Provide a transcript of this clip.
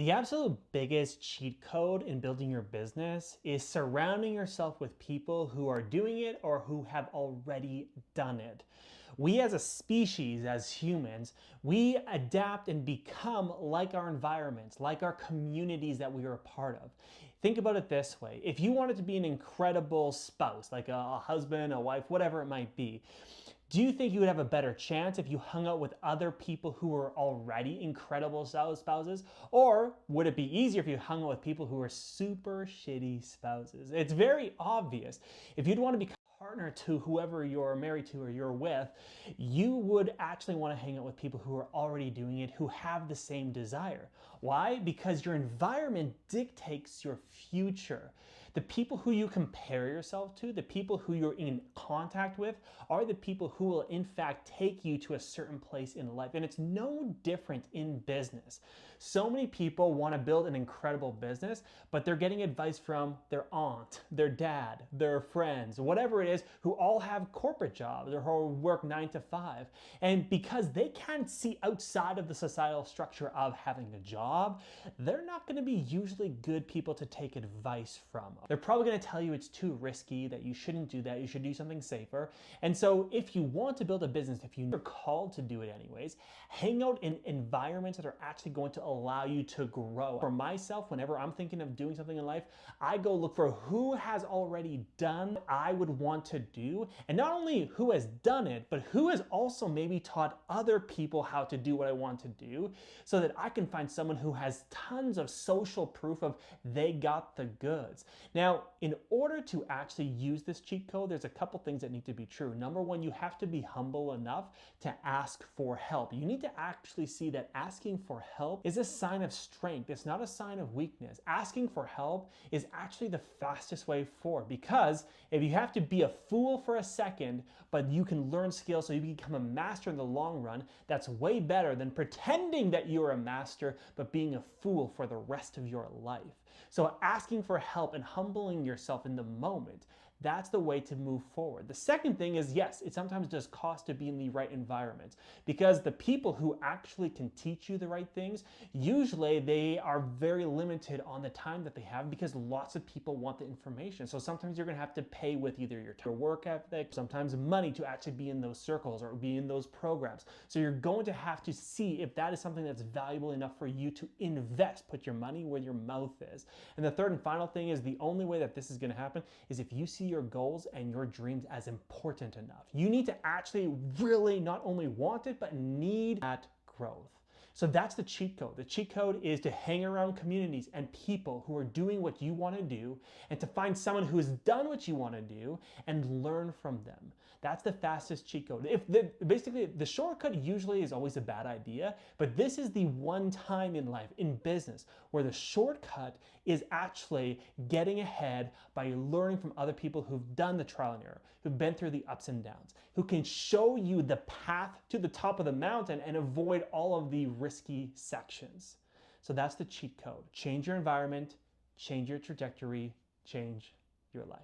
The absolute biggest cheat code in building your business is surrounding yourself with people who are doing it or who have already done it. We as a species, as humans, we adapt and become like our environments, like our communities that we are a part of. Think about it this way. If you wanted to be an incredible spouse, like a husband, a wife, whatever it might be, do you think you would have a better chance if you hung out with other people who were already incredible spouses? Or would it be easier if you hung out with people who were super shitty spouses? It's very obvious. If you'd want to become a partner to whoever you're married to or you're with, you would actually want to hang out with people who are already doing it, who have the same desire. Why? Because your environment dictates your future. The people who you compare yourself to, the people who you're in contact with, are the people who will in fact take you to a certain place in life. And it's no different in business. So many people want to build an incredible business, but they're getting advice from their aunt, their dad, their friends, whatever it is, who all have corporate jobs or who work 9 to 5. And because they can't see outside of the societal structure of having a job, they're not going to be usually good people to take advice from. They're probably going to tell you it's too risky, that you shouldn't do that, you should do something safer. And so if you want to build a business, if you're called to do it anyways, hang out in environments that are actually going to allow you to grow. For myself, whenever I'm thinking of doing something in life, I go look for who has already done what I would want to do. And not only who has done it, but who has also maybe taught other people how to do what I want to do, so that I can find someone who has tons of social proof of they got the goods. Now, in order to actually use this cheat code, there's a couple things that need to be true. Number one, you have to be humble enough to ask for help. You need to actually see that asking for help is a sign of strength. It's not a sign of weakness. Asking for help is actually the fastest way forward, because if you have to be a fool for a second, but you can learn skills so you become a master in the long run, that's way better than pretending that you're a master but being a fool for the rest of your life. So asking for help and humbling yourself in the moment, that's the way to move forward. The second thing is, yes, it sometimes does cost to be in the right environment, because the people who actually can teach you the right things, usually they are very limited on the time that they have, because lots of people want the information. So sometimes you're going to have to pay with either your work ethic, sometimes money, to actually be in those circles or be in those programs. So you're going to have to see if that is something that's valuable enough for you to invest, put your money where your mouth is. And the third and final thing is, the only way that this is going to happen is if you see your goals and your dreams as important enough. You need to actually really not only want it, but need that growth. So that's the cheat code. The cheat code is to hang around communities and people who are doing what you want to do, and to find someone who has done what you want to do and learn from them. That's the fastest cheat code. Basically, the shortcut usually is always a bad idea, but this is the one time in life, in business, where the shortcut is actually getting ahead by learning from other people who've done the trial and error, who've been through the ups and downs, who can show you the path to the top of the mountain and avoid all of the risky sections. So that's the cheat code. Change your environment, change your trajectory, change your life.